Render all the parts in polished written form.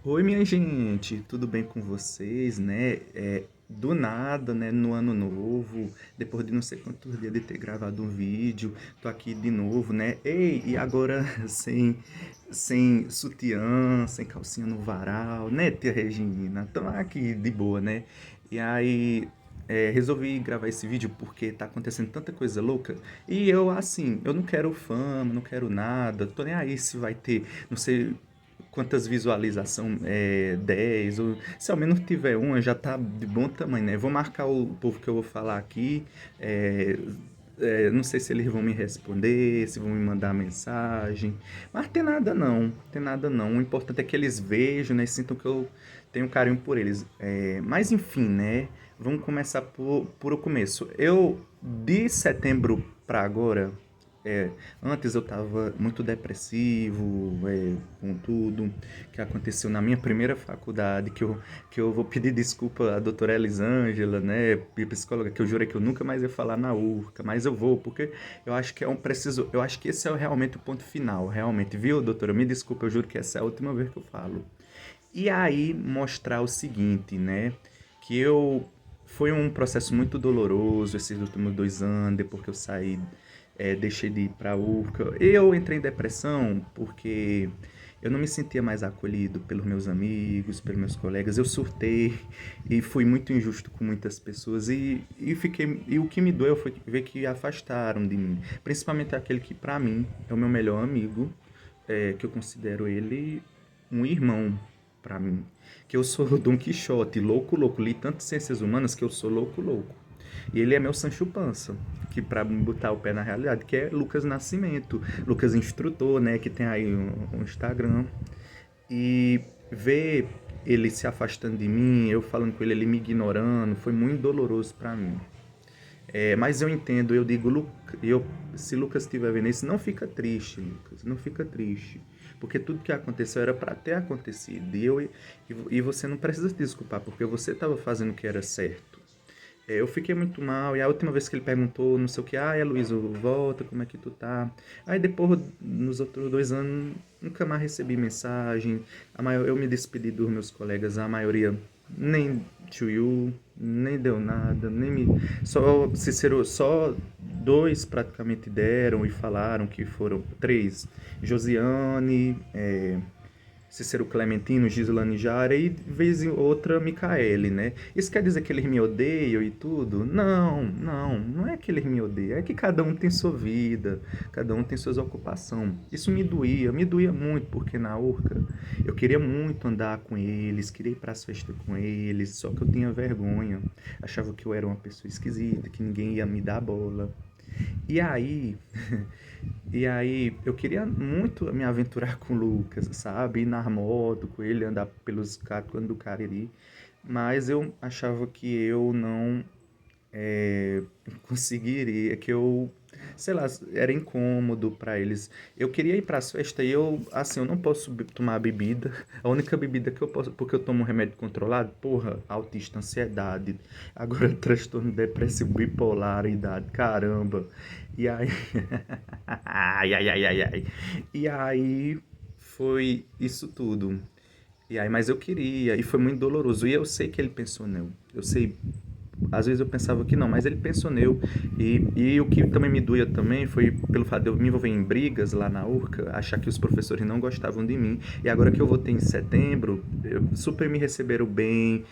Oi, minha gente, tudo bem com vocês, né? Do nada, né, no ano novo, depois de não sei quantos dias de ter gravado um vídeo, tô aqui de novo, né? Ei, e agora sem sutiã, sem calcinha no varal, né, tia Regina? Tô aqui de boa, né? E aí, resolvi gravar esse vídeo porque tá acontecendo tanta coisa louca. E eu, assim, eu não quero fama, não quero nada, tô nem aí se vai ter, não sei quantas visualização 10, ou se ao menos tiver uma, já tá de bom tamanho, né? Vou marcar o povo que eu vou falar aqui. é, não sei se eles vão me responder, se vão me mandar mensagem. Mas tem nada não, tem nada não. O importante é que eles vejam, né? Sintam que eu tenho carinho por eles. Mas enfim, né? Vamos começar por o começo. Eu, de setembro para agora, é, antes eu estava muito depressivo, com tudo que aconteceu na minha primeira faculdade, que eu vou pedir desculpa à doutora Elisângela, né, psicóloga, que eu jurei que eu nunca mais ia falar na URCA, mas eu vou, porque eu acho que eu acho que esse é realmente o ponto final, realmente, viu, doutora? Me desculpa, eu juro que essa é a última vez que eu falo. E aí mostrar o seguinte, né, que eu foi um processo muito doloroso esses últimos 2 anos, depois que eu saí, deixei de ir para a URCA. Eu entrei em depressão porque eu não me sentia mais acolhido pelos meus amigos, pelos meus colegas. Eu surtei e fui muito injusto com muitas pessoas e o que me doeu foi ver que afastaram de mim, principalmente aquele que para mim é o meu melhor amigo, que eu considero ele um irmão para mim, que eu sou o Dom Quixote, louco, louco, li tantas ciências humanas que eu sou louco, louco. E ele é meu Sancho Pança, que para botar o pé na realidade, que é Lucas Nascimento, Lucas Instrutor, né, que tem aí um Instagram. E ver ele se afastando de mim, eu falando com ele, ele me ignorando, foi muito doloroso para mim. Mas eu entendo, eu digo, se Lucas estiver vendo isso, não fica triste, Lucas, não fica triste. Porque tudo que aconteceu era para ter acontecido. E você não precisa se desculpar, porque você estava fazendo o que era certo. Eu fiquei muito mal, e a última vez que ele perguntou, não sei o que, Luísa, volta, como é que tu tá? Aí depois, nos outros 2 anos, nunca mais recebi mensagem, eu me despedi dos meus colegas, a maioria nem to you, nem deu nada, nem me... Só, Cícero, só dois praticamente deram e falaram que foram três, Josiane, Cícero Clementino, Gislane Jara e de vez em outra Micaele, né? Isso quer dizer que eles me odeiam e tudo? Não, não, não é que eles me odeiam, é que cada um tem sua vida, cada um tem suas ocupações. Isso me doía muito, porque na Urca eu queria muito andar com eles, queria ir para as festas com eles, só que eu tinha vergonha, achava que eu era uma pessoa esquisita, que ninguém ia me dar bola. E aí, e aí eu queria muito me aventurar com o Lucas, sabe? Ir na moto com ele, andar pelos catuando do Cariri. Mas eu achava que eu não é, conseguiria, que eu, sei lá, era incômodo para eles. Eu queria ir para as festas e eu, assim, eu não posso tomar bebida. A única bebida que eu posso, porque eu tomo um remédio controlado, porra, autista, ansiedade, agora transtorno depressivo, bipolaridade, caramba. E aí, ai, ai, ai, ai, ai. E aí foi isso tudo. E aí, mas eu queria, e foi muito doloroso. E eu sei que ele pensou, não. Eu sei, às vezes eu pensava que não, mas ele pensou nele. E o que também me doía também foi pelo fato de eu me envolver em brigas lá na URCA, achar que os professores não gostavam de mim. E agora que eu voltei em setembro, super me receberam bem.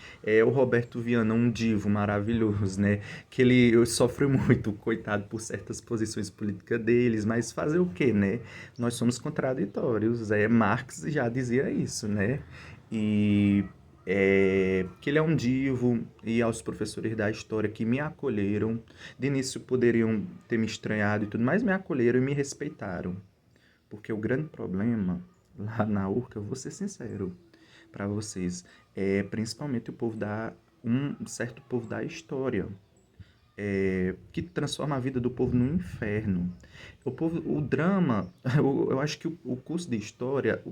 O Roberto Viana, um divo maravilhoso, né? Que eu sofre muito, coitado, por certas posições políticas deles, mas fazer o quê, né? Nós somos contraditórios. Marx já dizia isso, né? E que ele é um divo, e aos professores da história que me acolheram. De início poderiam ter me estranhado e tudo, mas me acolheram e me respeitaram. Porque o grande problema lá na URCA, eu vou ser sincero para vocês, é principalmente um certo povo da história, que transforma a vida do povo no inferno. O drama, eu acho que o curso de história,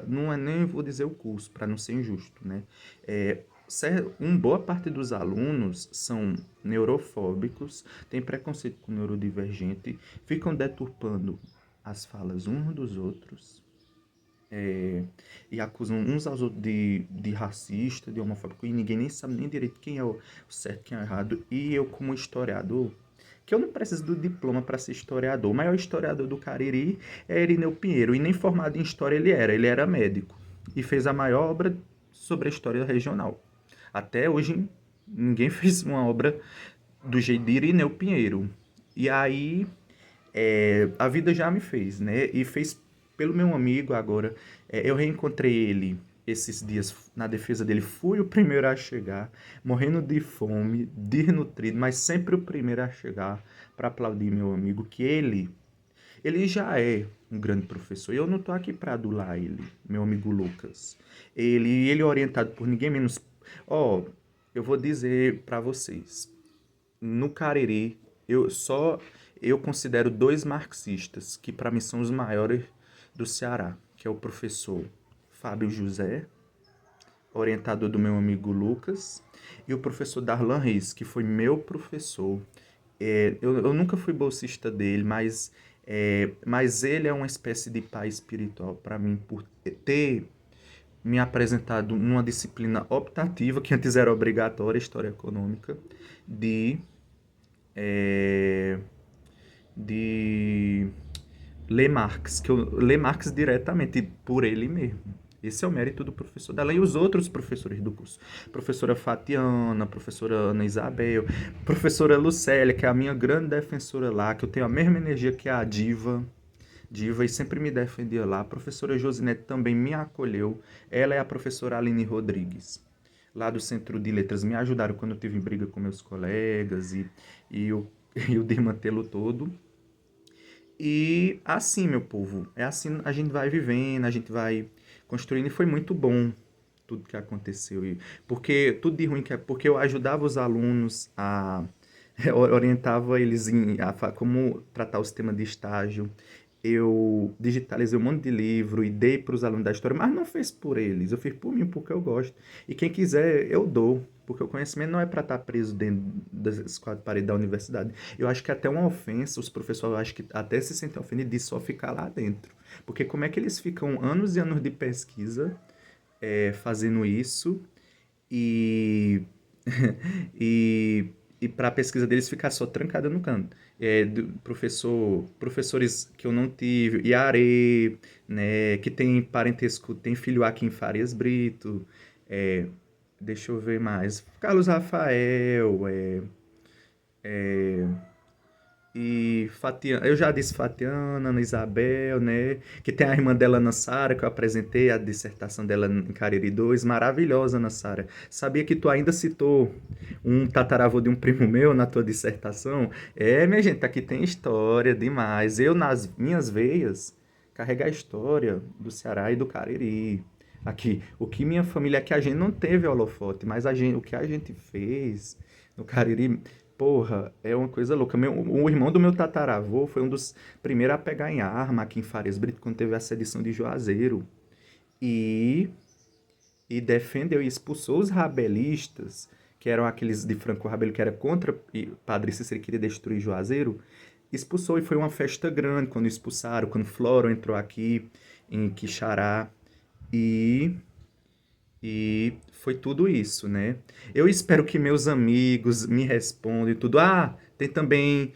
não é nem vou dizer o curso, para não ser injusto, né? Uma boa parte dos alunos são neurofóbicos, têm preconceito com neurodivergente, ficam deturpando as falas uns dos outros, é, e acusam uns aos outros de racista, de homofóbico, e ninguém nem sabe nem direito quem é o certo, quem é o errado. E eu, como historiador, que eu não preciso do diploma para ser historiador, o maior historiador do Cariri é Irineu Pinheiro, e nem formado em história ele era médico, e fez a maior obra sobre a história regional. Até hoje, ninguém fez uma obra do jeito de Irineu Pinheiro. E aí, a vida já me fez, né? E fez pelo meu amigo agora. Eu reencontrei ele esses dias na defesa dele. Fui o primeiro a chegar, morrendo de fome, desnutrido, mas sempre o primeiro a chegar para aplaudir meu amigo, que ele já é um grande professor. E eu não estou aqui para adular ele, meu amigo Lucas. Ele é orientado por ninguém menos. Ó, eu vou dizer para vocês, no Cariri, eu considero dois marxistas que para mim são os maiores do Ceará, que é o professor Fábio José, orientador do meu amigo Lucas, e o professor Darlan Reis, que foi meu professor. Eu nunca fui bolsista dele, mas ele é uma espécie de pai espiritual para mim, por ter me apresentado numa disciplina optativa, que antes era obrigatória, História Econômica, de é, de ler Marx, que eu ler Marx diretamente por ele mesmo. Esse é o mérito do professor dela e os outros professores do curso. Professora Fatiana, professora Ana Isabel, professora Lucélia, que é a minha grande defensora lá, que eu tenho a mesma energia que a Diva e sempre me defendia lá. A professora Josinete também me acolheu. Ela é a professora Aline Rodrigues, lá do Centro de Letras. Me ajudaram quando eu tive briga com meus colegas e, o, e o desmantelo todo. E assim, meu povo, é assim a gente vai vivendo, a gente vai construindo e foi muito bom tudo que aconteceu. Porque tudo de ruim que é porque eu ajudava os alunos a orientava eles como tratar o sistema de estágio. Eu digitalizei um monte de livro e dei para os alunos da história, mas não fiz por eles, eu fiz por mim porque eu gosto. E quem quiser, eu dou, porque o conhecimento não é para estar preso dentro das quatro paredes da universidade. Eu acho que é até uma ofensa, os professores eu acho que até se sentem ofendidos de só ficar lá dentro. Porque como é que eles ficam anos e anos de pesquisa fazendo isso e e, e para a pesquisa deles ficar só trancada no canto. Professores que eu não tive, Iare, né, que tem parentesco, tem filho aqui em Farias Brito, é, deixa eu ver mais, Carlos Rafael, e Fatiana, eu já disse Fatiana, Ana Isabel, né? Que tem a irmã dela, Ana Sara, que eu apresentei a dissertação dela em Cariri 2. Maravilhosa, Ana Sara. Sabia que tu ainda citou um tataravô de um primo meu na tua dissertação? Minha gente, aqui tem história demais. Eu, nas minhas veias, carrego a história do Ceará e do Cariri. Aqui, o que minha família, aqui a gente não teve holofote, mas o que a gente fez no Cariri. Porra, é uma coisa louca. O irmão do meu tataravô foi um dos primeiros a pegar em arma aqui em Farias Brito, quando teve a sedição de Juazeiro. E, e defendeu e expulsou os rabelistas, que eram aqueles de Franco Rabelo, que era contra Padre Cícero, que queria destruir Juazeiro. Expulsou e foi uma festa grande quando expulsaram, quando Floro entrou aqui em Quixará. E e foi tudo isso, né? Eu espero que meus amigos me respondam e tudo. Ah, tem também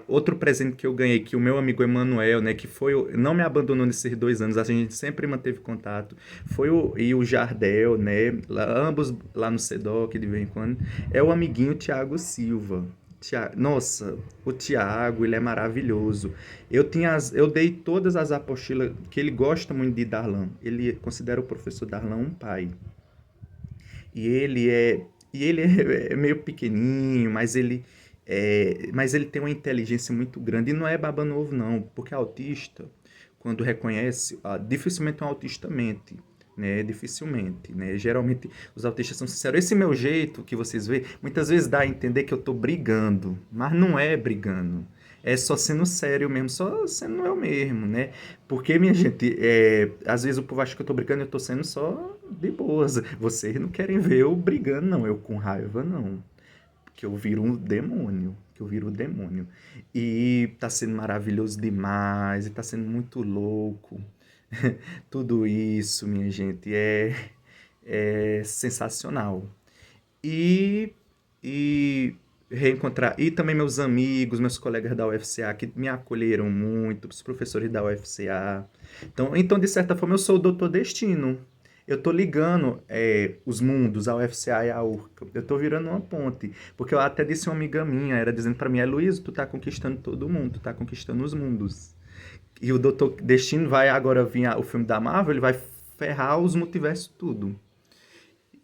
outro presente que eu ganhei, que o meu amigo Emanuel, né, que não me abandonou nesses 2 anos, a gente sempre manteve contato. E o Jardel, né, ambos lá no SEDOC de vez em quando. É o amiguinho Tiago Silva. Nossa, o Tiago, ele é maravilhoso. Eu dei todas as apostilas que ele gosta muito de Darlan. Ele considera o professor Darlan um pai. E ele é meio pequenininho, mas ele tem uma inteligência muito grande e não é baba novo não, porque autista, quando reconhece, dificilmente um autista mente, né? Dificilmente, né? Geralmente os autistas são sinceros. Esse meu jeito que vocês veem, muitas vezes dá a entender que eu tô brigando, mas não é brigando. É só sendo sério mesmo, só sendo eu mesmo, né? Porque, minha gente, às vezes o povo acha que eu tô brigando e eu tô sendo só de boas. Vocês não querem ver eu brigando, não. Eu com raiva, não. Que eu viro um demônio. Que eu viro um demônio. E tá sendo maravilhoso demais. E tá sendo muito louco. Tudo isso, minha gente, é sensacional. E, e reencontrar. E também meus amigos, meus colegas da UFCA, que me acolheram muito, os professores da UFCA. Então, de certa forma, eu sou o doutor Destino. Eu tô ligando os mundos, a UFCA e a URCA. Eu tô virando uma ponte. Porque eu até disse uma amiga minha, era dizendo pra mim, Luiz, tu tá conquistando todo mundo, tu tá conquistando os mundos. E o Doutor Destino vai agora vir o filme da Marvel, ele vai ferrar os multiversos tudo.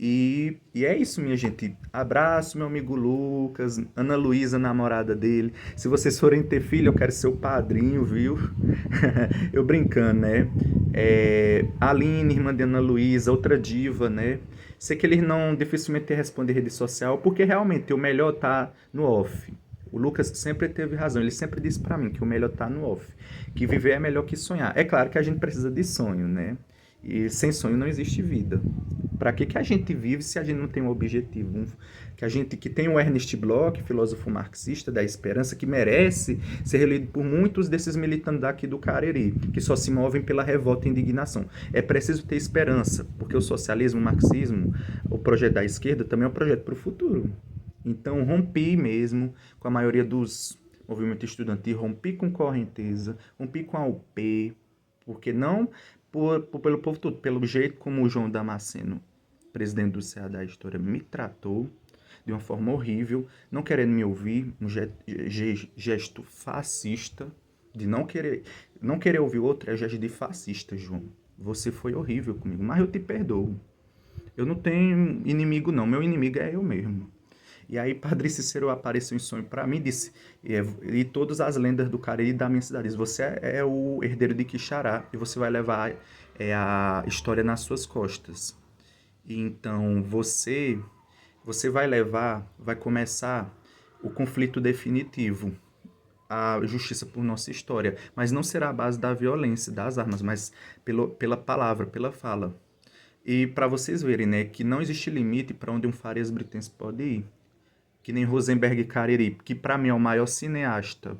E é isso, minha gente. Abraço, meu amigo Lucas, Ana Luísa, namorada dele. Se vocês forem ter filho, eu quero ser o padrinho, viu? Eu brincando, né? Aline, irmã de Ana Luísa, outra diva, né? Sei que eles não dificilmente respondem rede social, porque realmente o melhor tá no off. O Lucas sempre teve razão, ele sempre disse pra mim que o melhor tá no off, que viver é melhor que sonhar. É claro que a gente precisa de sonho, né? E sem sonho não existe vida. Para que a gente vive se a gente não tem um objetivo? Que tem o Ernest Bloch, filósofo marxista da esperança, que merece ser relido por muitos desses militantes daqui do Cariri, que só se movem pela revolta e indignação. É preciso ter esperança, porque o socialismo, o marxismo, o projeto da esquerda também é um projeto para o futuro. Então, rompi mesmo com a maioria dos movimentos estudantis, rompi com correnteza, rompi com a UP, porque não pelo povo todo, pelo jeito como o João Damasceno, presidente do CA da História, me tratou de uma forma horrível, não querendo me ouvir, um gesto fascista, de não querer ouvir outro, é gesto de fascista, João. Você foi horrível comigo, mas eu te perdoo. Eu não tenho inimigo, não. Meu inimigo é eu mesmo. E aí Padre Cícero apareceu em sonho para mim e disse, e todas as lendas do Cariri da minha cidade, você é o herdeiro de Quixará e você vai levar a história nas suas costas. E então você vai começar o conflito definitivo, a justiça por nossa história, mas não será a base da violência, das armas, mas pela palavra, pela fala. E para vocês verem, né, que não existe limite para onde um Farias Britense pode ir. Que nem Rosenberg Cariri, que para mim é o maior cineasta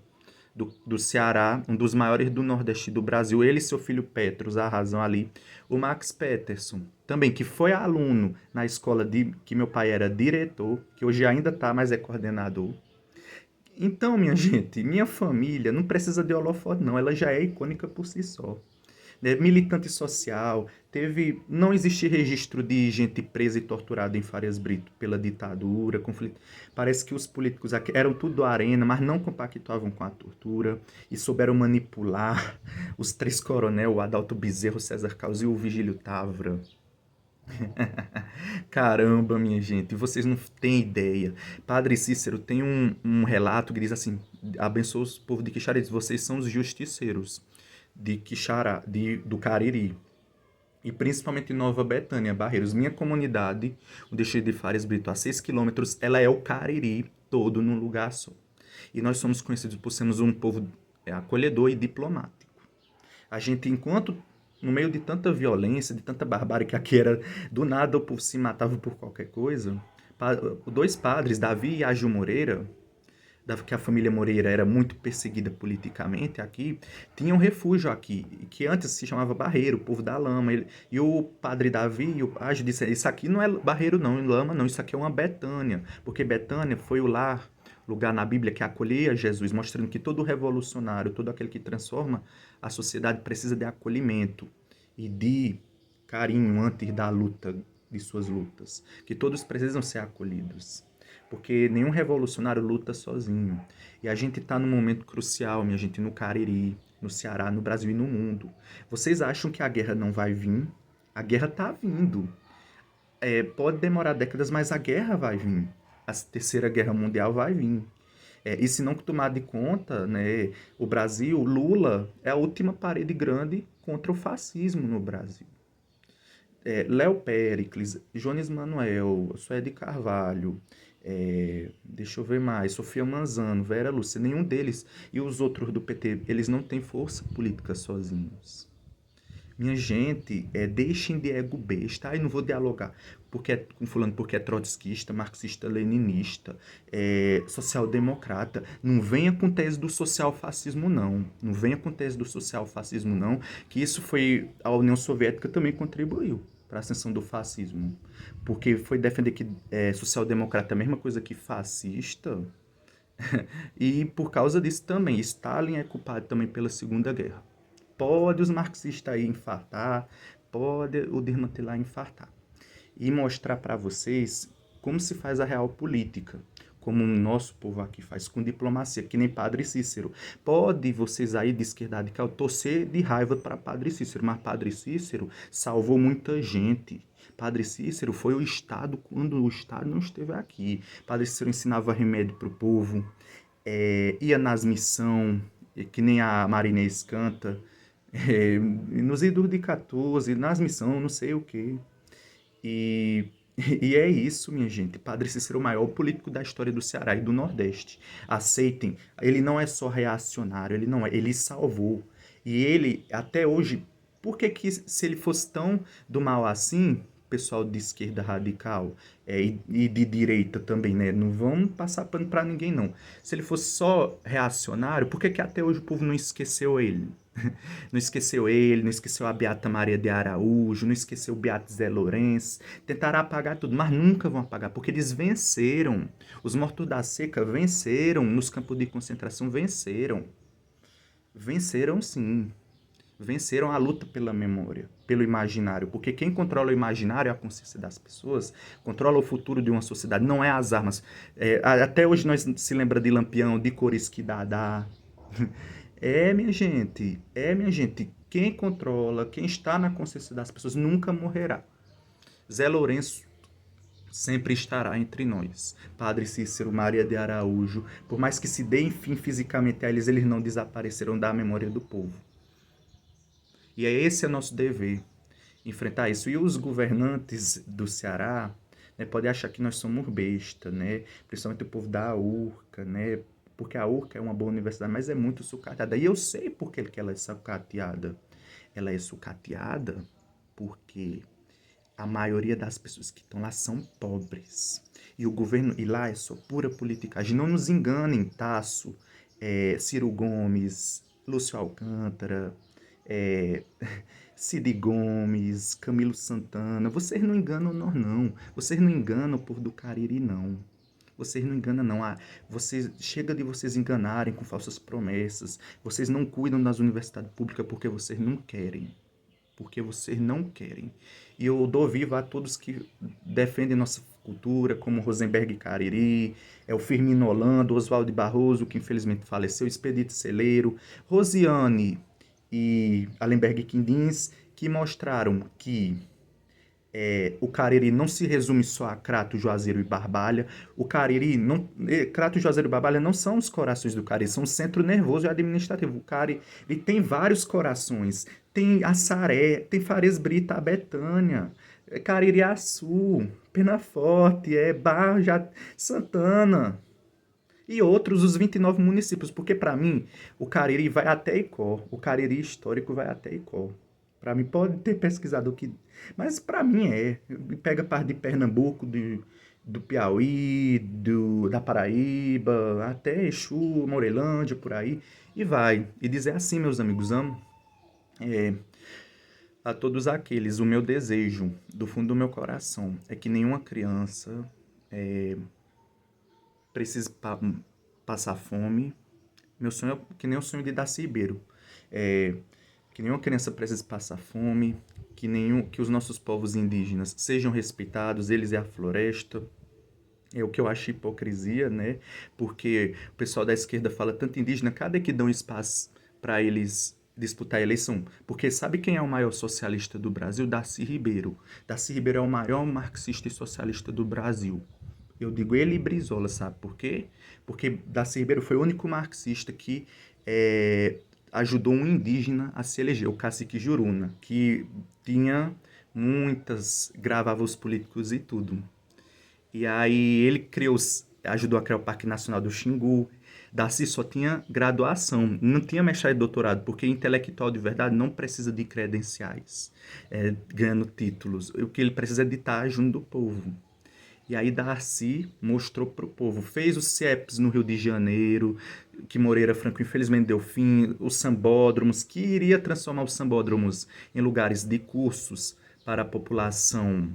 do Ceará, um dos maiores do Nordeste do Brasil, ele e seu filho Petros arrasam ali. O Max Peterson, também, que foi aluno na escola que meu pai era diretor, que hoje ainda está, mas é coordenador. Então, minha gente, minha família não precisa de holofote, não, ela já é icônica por si só. Militante social, não existe registro de gente presa e torturada em Farias Brito pela ditadura, conflito. Parece que os políticos aqui eram tudo arena, mas não compactuavam com a tortura e souberam manipular os três coronel, o Adalto Bezerro, o César Caos e o Vigílio Távora. Caramba, minha gente, vocês não têm ideia. Padre Cícero tem um relato que diz assim: abençoa o povo de Quixará, diz, vocês são os justiceiros de Quixará, do Cariri. E principalmente Nova Betânia, Barreiros. Minha comunidade, o distrito de Farias Brito, a 6 quilômetros, ela é o Cariri todo num lugar só. E nós somos conhecidos por sermos um povo acolhedor e diplomático. A gente, enquanto no meio de tanta violência, de tanta barbárie que aqui era, do nada o povo se matava por qualquer coisa, dois padres, Davi e Agil Moreira, que a família Moreira era muito perseguida politicamente aqui, tinha um refúgio aqui, que antes se chamava Barreiro, o povo da lama. E o padre Davi e o Ágio disseram, isso aqui não é Barreiro não, lama não, isso aqui é uma Betânia, porque Betânia foi o lugar na Bíblia que acolhia Jesus, mostrando que todo revolucionário, todo aquele que transforma a sociedade precisa de acolhimento e de carinho antes da luta, de suas lutas, que todos precisam ser acolhidos. Porque nenhum revolucionário luta sozinho. E a gente está num momento crucial, minha gente, no Cariri, no Ceará, no Brasil e no mundo. Vocês acham que a guerra não vai vir? A guerra está vindo. Pode demorar décadas, mas a guerra vai vir. A Terceira Guerra Mundial vai vir. E se não tomar de conta, né, o Brasil, Lula é a última parede grande contra o fascismo no Brasil. Léo Péricles, Jones Manuel, Suede Carvalho, deixa eu ver mais, Sofia Manzano, Vera Lúcia, nenhum deles, e os outros do PT, eles não têm força política sozinhos. Minha gente, deixem de ego besta. Ai, não vou dialogar com fulano porque é trotskista, marxista-leninista, social-democrata. Não venha com tese do social-fascismo, não. Não venha com tese do social-fascismo, não, que isso foi... A União Soviética também contribuiu para a ascensão do fascismo. Porque foi defender que social-democrata é a mesma coisa que fascista. E por causa disso também, Stalin é culpado também pela Segunda Guerra. Pode os marxistas aí infartar, pode o desmantelar infartar. E mostrar para vocês como se faz a real política, como o nosso povo aqui faz, com diplomacia, que nem Padre Cícero. Pode vocês aí de esquerda radical torcer de raiva para Padre Cícero, mas Padre Cícero salvou muita gente. Padre Cícero foi o Estado quando o Estado não esteve aqui. Padre Cícero ensinava remédio para o povo, ia nas missões, que nem a Marinês canta, nos idos de 14, nas missões, não sei o quê. E, e é isso, minha gente. Padre Cícero é o maior político da história do Ceará e do Nordeste. Aceitem, ele não é só reacionário, ele não é, ele salvou. E ele, até hoje, por que que se ele fosse tão do mal assim, pessoal de esquerda radical e de direita também, né? Não vamos passar pano pra ninguém, não. Se ele fosse só reacionário, por que que até hoje o povo não esqueceu ele? Não esqueceu ele, não esqueceu a Beata Maria de Araújo, não esqueceu o Beato Zé Lourenço. Tentaram apagar tudo, mas nunca vão apagar, porque eles venceram. Os mortos da seca venceram, nos campos de concentração venceram. Venceram sim. Venceram a luta pela memória, pelo imaginário, porque quem controla o imaginário é a consciência das pessoas, controla o futuro de uma sociedade, não é as armas. Até hoje nós se lembra de Lampião, de Coriski Dadá. Minha gente, quem controla, quem está na consciência das pessoas nunca morrerá. Zé Lourenço sempre estará entre nós. Padre Cícero, Maria de Araújo, por mais que se deem fim fisicamente a eles, eles não desapareceram da memória do povo. E esse é nosso dever, enfrentar isso. E os governantes do Ceará, né, podem achar que nós somos besta, né? Principalmente o povo da URCA, né? Porque a URCA é uma boa universidade, mas é muito sucateada. E eu sei por que ela é sucateada. Ela é sucateada porque a maioria das pessoas que estão lá são pobres. E o governo, e lá é só pura politicagem. Não nos enganem, Tasso, Ciro Gomes, Lúcio Alcântara, é, Cid Gomes, Camilo Santana. Vocês não enganam nós, não. Vocês não enganam o povo do Cariri, não. Vocês não enganam, não. Chega de vocês enganarem com falsas promessas. Vocês não cuidam das universidades públicas porque vocês não querem. Porque vocês não querem. E eu dou viva a todos que defendem nossa cultura, como Rosenberg Cariri, o Firmino Holanda, Oswaldo Barroso, que infelizmente faleceu, Expedito Celeiro, Rosiane e Alenberg Quindins, que mostraram que o Cariri não se resume só a Crato, Juazeiro e Barbalha. O Cariri, não, Crato, Juazeiro e Barbalha não são os corações do Cariri, são o centro nervoso e administrativo. O Cariri ele tem vários corações. Tem Assaré, tem Fares Brita, a Betânia, Caririaçu, Penaforte, Barra, Santana e outros, os 29 municípios. Porque, para mim, o Cariri vai até Icó. O Cariri histórico vai até Icó. Para mim, pode ter pesquisado o que... Mas para mim pega parte de Pernambuco, do Piauí, da Paraíba, até Exu, Morelândia, por aí, e vai. E dizer assim, meus amigos, amo a todos aqueles, o meu desejo, do fundo do meu coração, é que nenhuma criança precise passar fome. Meu sonho é que nem o sonho de Darcy Ribeiro. Que nenhuma criança precise passar fome, que os nossos povos indígenas sejam respeitados, eles e a floresta. É o que eu acho hipocrisia, né? Porque o pessoal da esquerda fala tanto indígena, cadê que dão espaço para eles disputar a eleição? Porque sabe quem é o maior socialista do Brasil? Darcy Ribeiro. Darcy Ribeiro é o maior marxista e socialista do Brasil. Eu digo ele e Brizola, sabe por quê? Porque Darcy Ribeiro foi o único marxista que ajudou um indígena a se eleger, o cacique Juruna, que tinha gravava os políticos e tudo. E aí ele ajudou a criar o Parque Nacional do Xingu, Darcy só tinha graduação, não tinha mestrado e doutorado, porque intelectual de verdade não precisa de credenciais, ganhando títulos. O que ele precisa é de estar junto do povo. E aí Darcy mostrou para o povo. Fez os CIEPs no Rio de Janeiro, que Moreira Franco infelizmente deu fim, os sambódromos, que iria transformar os sambódromos em lugares de cursos para a população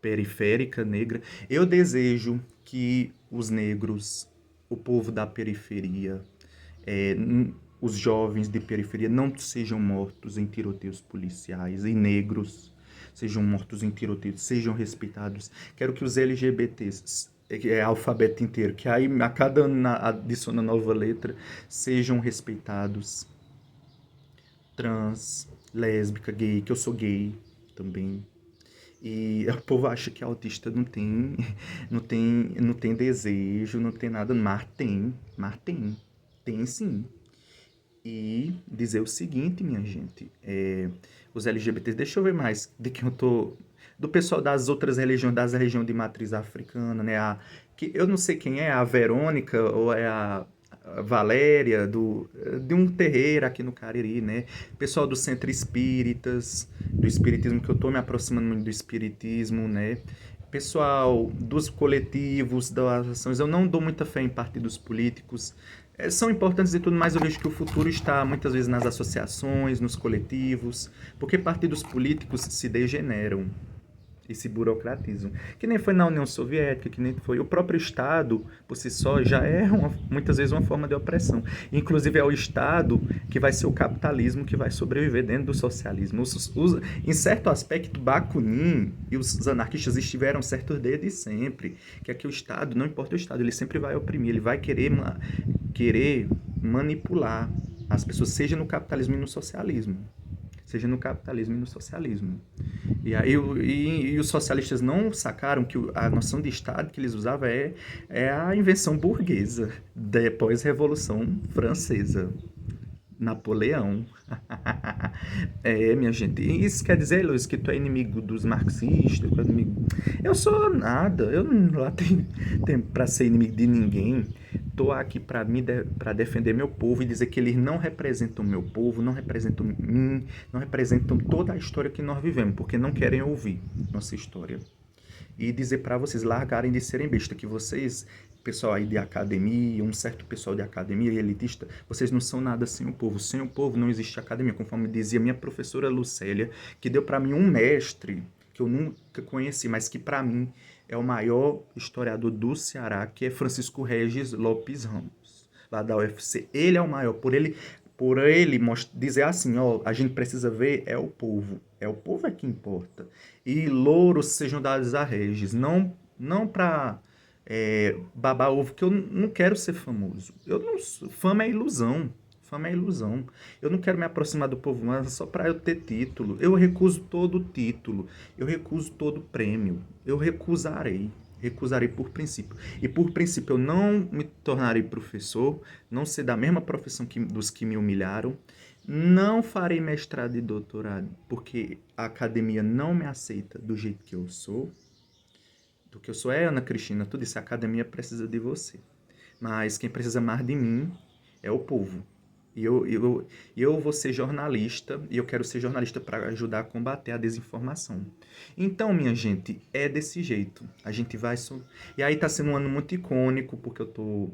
periférica negra. Eu desejo que os negros, o povo da periferia, é, os jovens de periferia não sejam mortos em tiroteios policiais, e negros sejam mortos em tiroteios, sejam respeitados. Quero que os LGBTs, alfabeto inteiro, que aí a cada ano adiciona nova letra, sejam respeitados. Trans, lésbica, gay, que eu sou gay também. E o povo acha que autista não tem desejo, não tem nada, tem sim. E dizer o seguinte, minha gente, os LGBTs, deixa eu ver mais de quem eu tô, do pessoal das outras religiões, das religiões de matriz africana, né, que eu não sei quem é, a Verônica ou é a Valéria, de um terreiro aqui no Cariri, né? Pessoal do Centro Espíritas, do Espiritismo, que eu tô me aproximando muito do Espiritismo, né? Pessoal dos coletivos, das ações, eu não dou muita fé em partidos políticos. São importantes e tudo, mas eu vejo que o futuro está muitas vezes nas associações, nos coletivos, porque partidos políticos se degeneram e se burocratizam. Que nem foi na União Soviética, que nem foi. O próprio Estado, por si só, já é muitas vezes uma forma de opressão. Inclusive é o Estado que vai ser o capitalismo que vai sobreviver dentro do socialismo. Em certo aspecto, Bakunin e os anarquistas estiveram certos desde sempre. Que aqui o Estado, não importa o Estado, ele sempre vai oprimir, ele vai querer manipular as pessoas, seja no capitalismo e no socialismo. Seja no capitalismo e no socialismo. E aí e os socialistas não sacaram que a noção de Estado que eles usavam é a invenção burguesa, depois Revolução Francesa. Napoleão. Minha gente. Isso quer dizer, Luiz, que tu é inimigo dos marxistas? Tu é inimigo... Eu sou nada. Eu não lá tenho para ser inimigo de ninguém. Tô aqui para defender meu povo e dizer que eles não representam meu povo, não representam mim, não representam toda a história que nós vivemos, porque não querem ouvir nossa história. E dizer para vocês largarem de serem besta, que vocês, pessoal aí de academia, um certo pessoal de academia elitista, vocês não são nada sem o povo. Sem o povo não existe academia, conforme dizia minha professora Lucélia, que deu para mim um mestre que eu nunca conheci, mas que para mim é o maior historiador do Ceará, que é Francisco Regis Lopes Ramos, lá da UFC. Ele é o maior, por ele dizer assim, ó, a gente precisa ver é o povo é que importa. E louros sejam dados a Regis, não para babar ovo, que eu não quero ser famoso. Fama é ilusão. Fama é ilusão. Eu não quero me aproximar do povo mas só para eu ter título. Eu recuso todo título. Eu recuso todo prêmio. Eu recusarei. Recusarei por princípio. E por princípio eu não me tornarei professor, não ser da mesma profissão dos que me humilharam, não farei mestrado e doutorado, porque a academia não me aceita do jeito que eu sou. Do que eu sou Ana Cristina, tudo isso, a academia precisa de você. Mas quem precisa mais de mim é o povo. E eu vou ser jornalista, e eu quero ser jornalista para ajudar a combater a desinformação. Então, minha gente, é desse jeito. A gente vai... E aí tá sendo um ano muito icônico, porque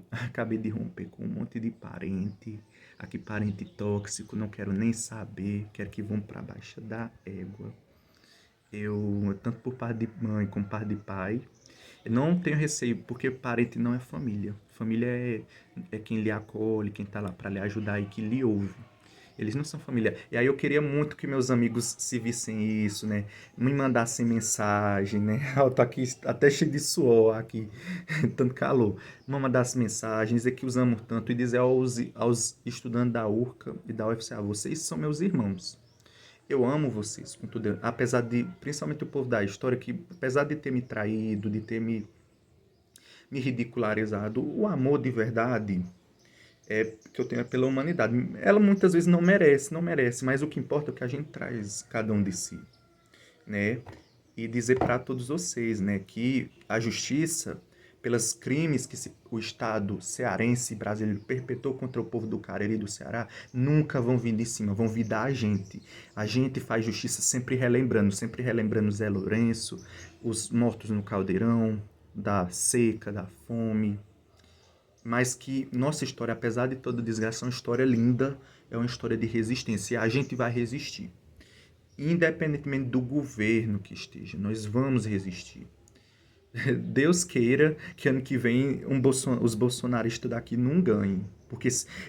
acabei de romper com um monte de parente. Aqui, parente tóxico, não quero nem saber, quero que vão para baixa da égua. Tanto por parte de mãe como por parte de pai, não tenho receio, porque parente não é família. Família é quem lhe acolhe, quem tá lá para lhe ajudar e que lhe ouve. Eles não são família. E aí eu queria muito que meus amigos se vissem isso, né? Me mandassem mensagem, né? Eu tô aqui até cheio de suor aqui, tanto calor. Me mandassem mensagem, dizer que os amo tanto e dizer aos estudantes da URCA e da UFCA, vocês são meus irmãos. Eu amo vocês, com tudo, apesar de, principalmente o povo da história, que apesar de ter me traído, de ter me ridicularizado, o amor de verdade que eu tenho é pela humanidade. Ela muitas vezes não merece, mas o que importa é o que a gente traz cada um de si, né? E dizer para todos vocês, né, que a justiça pelos crimes que o Estado cearense e brasileiro perpetrou contra o povo do Cariri e do Ceará, nunca vão vir de cima, vão vir da gente. A gente faz justiça sempre relembrando Zé Lourenço, os mortos no Caldeirão, da seca, da fome, mas que nossa história, apesar de toda desgraça, é uma história linda, é uma história de resistência, e a gente vai resistir. Independentemente do governo que esteja, nós vamos resistir. Deus queira que ano que vem os bolsonaristas daqui não ganhem.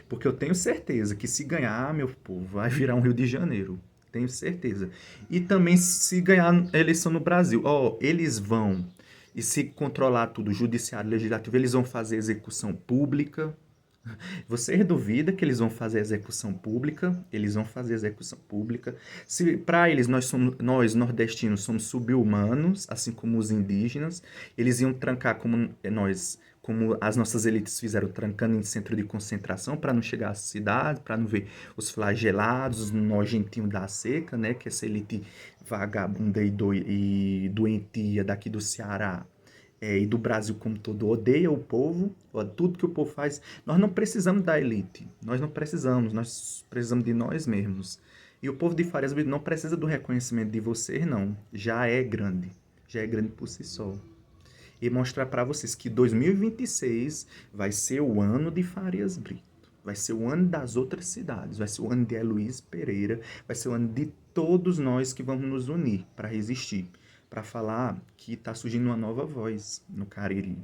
Porque eu tenho certeza que se ganhar, meu povo, vai virar um Rio de Janeiro. Tenho certeza. E também se ganhar a eleição no Brasil. Eles vão. E se controlar tudo, judiciário, legislativo, eles vão fazer execução pública. Vocês duvidam que eles vão fazer execução pública? Eles vão fazer execução pública. Se para eles nós nordestinos somos sub-humanos, assim como os indígenas, eles iam trancar como as nossas elites fizeram, trancando em centro de concentração para não chegar à cidade, para não ver os flagelados, os nojentinhos da seca, né? Que essa elite vagabunda e doentia daqui do Ceará e do Brasil como todo odeia o povo, tudo que o povo faz. Nós não precisamos da elite, nós precisamos de nós mesmos. E o povo de Farias Brito não precisa do reconhecimento de vocês, não. Já é grande por si só. E mostrar para vocês que 2026 vai ser o ano de Farias Brito. Vai ser o ano das outras cidades, vai ser o ano de Heloísa Pereira, vai ser o ano de todos nós que vamos nos unir para resistir, para falar que está surgindo uma nova voz no Cariri.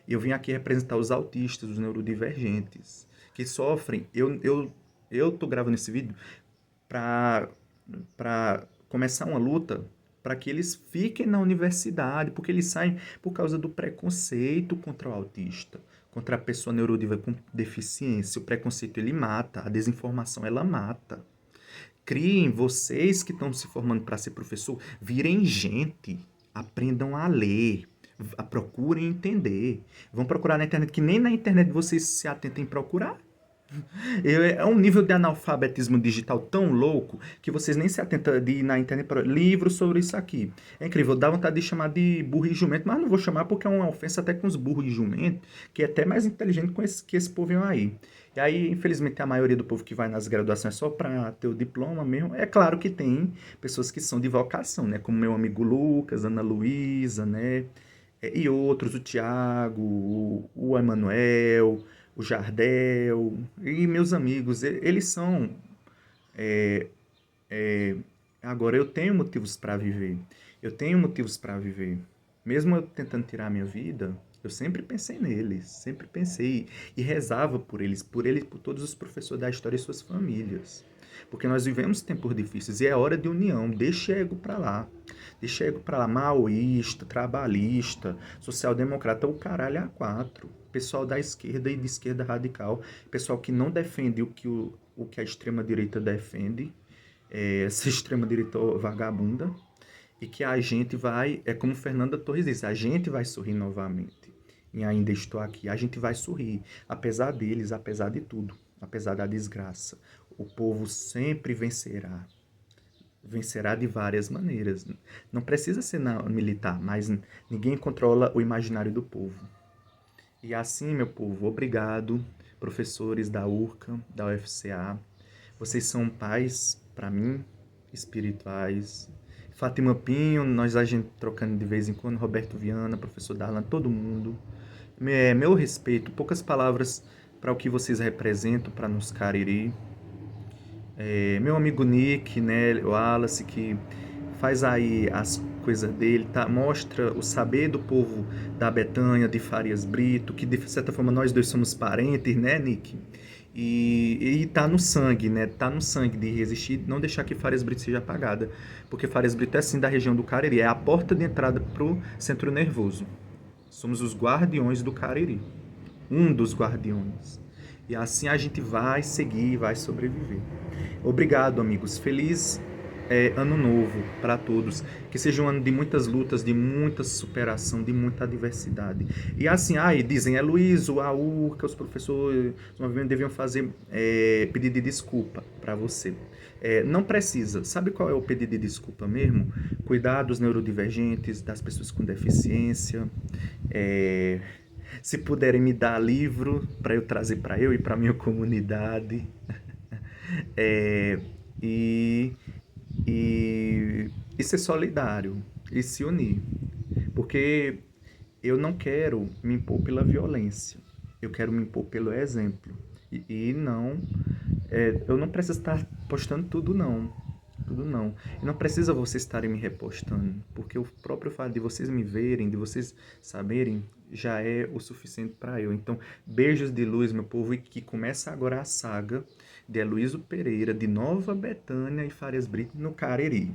Eu vim aqui representar os autistas, os neurodivergentes, que sofrem. Eu tô gravando esse vídeo para começar uma luta para que eles fiquem na universidade, porque eles saem por causa do preconceito contra o autista, contra a pessoa neurodivergente com deficiência. O preconceito, ele mata, a desinformação, ela mata. Criem, vocês que estão se formando para ser professor, virem gente, aprendam a ler, procurem entender. Vão procurar na internet, que nem na internet vocês se atentem em procurar. É um nível de analfabetismo digital tão louco que vocês nem se atentam de ir na internet para livros sobre isso aqui. É incrível, dá vontade de chamar de burro e jumento, mas não vou chamar porque é uma ofensa até com os burros e jumento, que é até mais inteligente que esse povo aí. E aí, infelizmente, a maioria do povo que vai nas graduações é só para ter o diploma mesmo. É claro que tem pessoas que são de vocação, né? Como meu amigo Lucas, Ana Luísa, né? E outros, o Tiago, o Emanuel, o Jardel, e meus amigos, eles são. é, é, Agora, eu tenho motivos para viver. Eu tenho motivos para viver. Mesmo eu tentando tirar a minha vida, eu sempre pensei neles, sempre pensei e rezava por eles, por todos os professores da história e suas famílias. Porque nós vivemos tempos difíceis e é hora de união. Deixa ego para lá. Deixa ego para lá. Maoísta, trabalhista, social-democrata, o caralho é a quatro. Pessoal da esquerda e de esquerda radical. Pessoal que não defende o que a extrema-direita defende. Essa extrema-direita vagabunda. E que a gente vai, é como Fernanda Torres disse, a gente vai sorrir novamente. E ainda estou aqui. A gente vai sorrir. Apesar deles, apesar de tudo. Apesar da desgraça. O povo sempre vencerá. Vencerá de várias maneiras. Não precisa ser militar, mas ninguém controla o imaginário do povo. E assim, meu povo, obrigado, professores da URCA, da UFCA. Vocês são pais, para mim, espirituais. Fátima Pinho, a gente trocando de vez em quando, Roberto Viana, professor Darlan, todo mundo. Meu respeito, poucas palavras para o que vocês representam para nos Cariri. Meu amigo Nick, né, o Wallace, que faz aí as coisas dele, tá? Mostra o saber do povo da Betânia, de Farias Brito, que de certa forma nós dois somos parentes, né, Nick? E tá no sangue, né? Tá no sangue de resistir, não deixar que Farias Brito seja apagada. Porque Farias Brito é assim da região do Cariri, é a porta de entrada pro centro nervoso. Somos os guardiões do Cariri. Um dos guardiões. E assim a gente vai seguir, vai sobreviver. Obrigado, amigos. Feliz ano novo para todos. Que seja um ano de muitas lutas, de muita superação, de muita adversidade. E assim, dizem, Luiz, a URCA, os professores deviam fazer pedido de desculpa para você. Não precisa. Sabe qual é o pedido de desculpa mesmo? Cuidar dos neurodivergentes, das pessoas com deficiência, Se puderem me dar livro para eu trazer para eu e para minha comunidade. É, e, e, e ser solidário e se unir. Porque eu não quero me impor pela violência. Eu quero me impor pelo exemplo. E não. Eu não preciso estar postando tudo, não. Tudo não. E não precisa vocês estarem me repostando. Porque o próprio fato de vocês me verem, de vocês saberem, já é o suficiente para eu. Então, beijos de luz, meu povo. E que começa agora a saga de Heloísio Pereira, de Nova Betânia e Farias Brito, no Cariri.